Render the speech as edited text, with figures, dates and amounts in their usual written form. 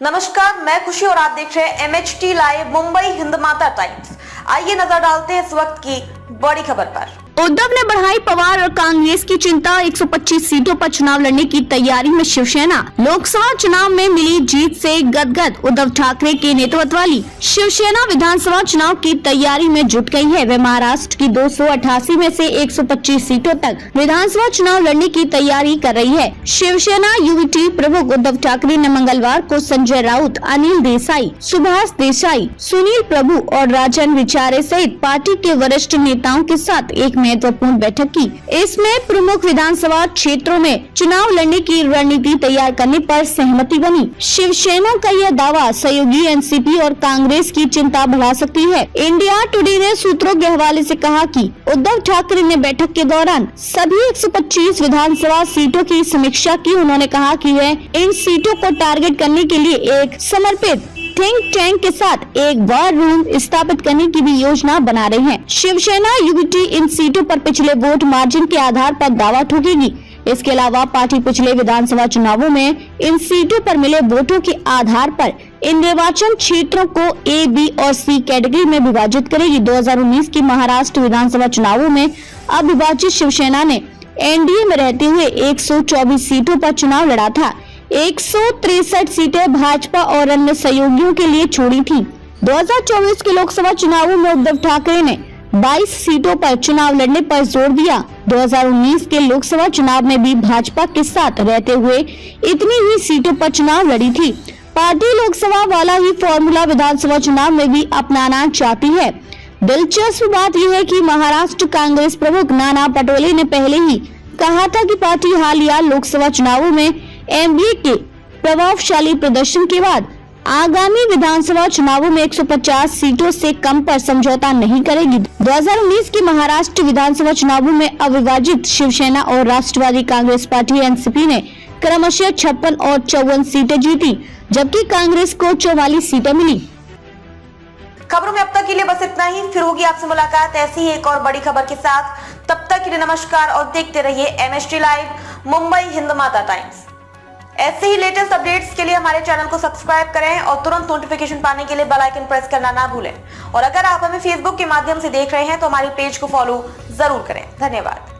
नमस्कार, मैं खुशी और आप देख रहे हैं MHT लाइव मुंबई हिंद माता टाइम्स। आइए नजर डालते हैं इस वक्त की बड़ी खबर पर। उद्धव ने बढ़ाई पवार और कांग्रेस की चिंता। 125 सीटों पर चुनाव लड़ने की तैयारी में शिवसेना। लोकसभा चुनाव में मिली जीत से गदगद। उद्धव ठाकरे के नेतृत्व वाली शिवसेना विधानसभा चुनाव की तैयारी में जुट गई है। वे महाराष्ट्र की 288 में से 125 सीटों तक विधानसभा चुनाव लड़ने की तैयारी कर रही है। शिवसेना यूवीटी प्रमुख उद्धव ठाकरे ने मंगलवार को संजय राउत, अनिल देसाई, सुभाष देसाई, सुनील प्रभु और राजन विचारे सहित पार्टी के वरिष्ठ नेताओं के साथ एक महत्वपूर्ण बैठक की। इसमें प्रमुख विधानसभा क्षेत्रों में चुनाव लड़ने की रणनीति तैयार करने पर सहमति बनी। शिवसेना का यह दावा सहयोगी एनसीपी और कांग्रेस की चिंता बढ़ा सकती है। इंडिया टुडे ने सूत्रों के हवाले से कहा कि उद्धव ठाकरे ने बैठक के दौरान सभी 125 विधानसभा सीटों की समीक्षा की। उन्होंने कहा कि वे इन सीटों को टारगेट करने के लिए एक समर्पित थिंक टैंक के साथ एक वॉर रूम स्थापित करने की भी योजना बना रहे हैं। शिवसेना यूवीटी इन सीटों पर पिछले वोट मार्जिन के आधार पर दावा ठोकेगी। इसके अलावा पार्टी पिछले विधानसभा चुनावों में इन सीटों पर मिले वोटों के आधार पर इन निर्वाचन क्षेत्रों को A, B और C कैटेगरी में विभाजित करेगी। 2019 की महाराष्ट्र विधानसभा चुनावों में अविभाजित शिवसेना ने एनडीए में रहते हुए 124 सीटों पर चुनाव लड़ा था। 163 सीटें भाजपा और अन्य सहयोगियों के लिए छोड़ी थी। 2024 के लोकसभा चुनावों में उद्धव ठाकरे ने 22 सीटों पर चुनाव लड़ने पर जोर दिया। 2019 के लोकसभा चुनाव में भी भाजपा के साथ रहते हुए इतनी ही सीटों पर चुनाव लड़ी थी। पार्टी लोकसभा वाला ही फॉर्मूला विधानसभा चुनाव में भी अपनाना चाहती है। दिलचस्प बात यह है कि महाराष्ट्र कांग्रेस प्रमुख नाना पटोले ने पहले ही कहा था कि पार्टी हालिया लोकसभा चुनावों में एनडीए के प्रभावशाली प्रदर्शन के बाद आगामी विधानसभा चुनावों में 150 सीटों से कम पर समझौता नहीं करेगी। 2019 के महाराष्ट्र विधानसभा चुनावों में अविभाजित शिवसेना और राष्ट्रवादी कांग्रेस पार्टी एनसीपी ने क्रमशः 56 और 54 सीटें जीती, जबकि कांग्रेस को 44 सीटें मिली। खबरों में अब तक के लिए बस इतना ही। फिर होगी आपसे मुलाकात ऐसी ही एक और बड़ी खबर के साथ। तब तक के लिए नमस्कार और देखते रहिए MHT लाइव मुंबई हिंद माता टाइम्स। ऐसे ही लेटेस्ट अपडेट्स के लिए हमारे चैनल को सब्सक्राइब करें और तुरंत नोटिफिकेशन पाने के लिए बेल आइकन प्रेस करना ना भूलें। और अगर आप हमें फेसबुक के माध्यम से देख रहे हैं तो हमारे पेज को फॉलो जरूर करें। धन्यवाद।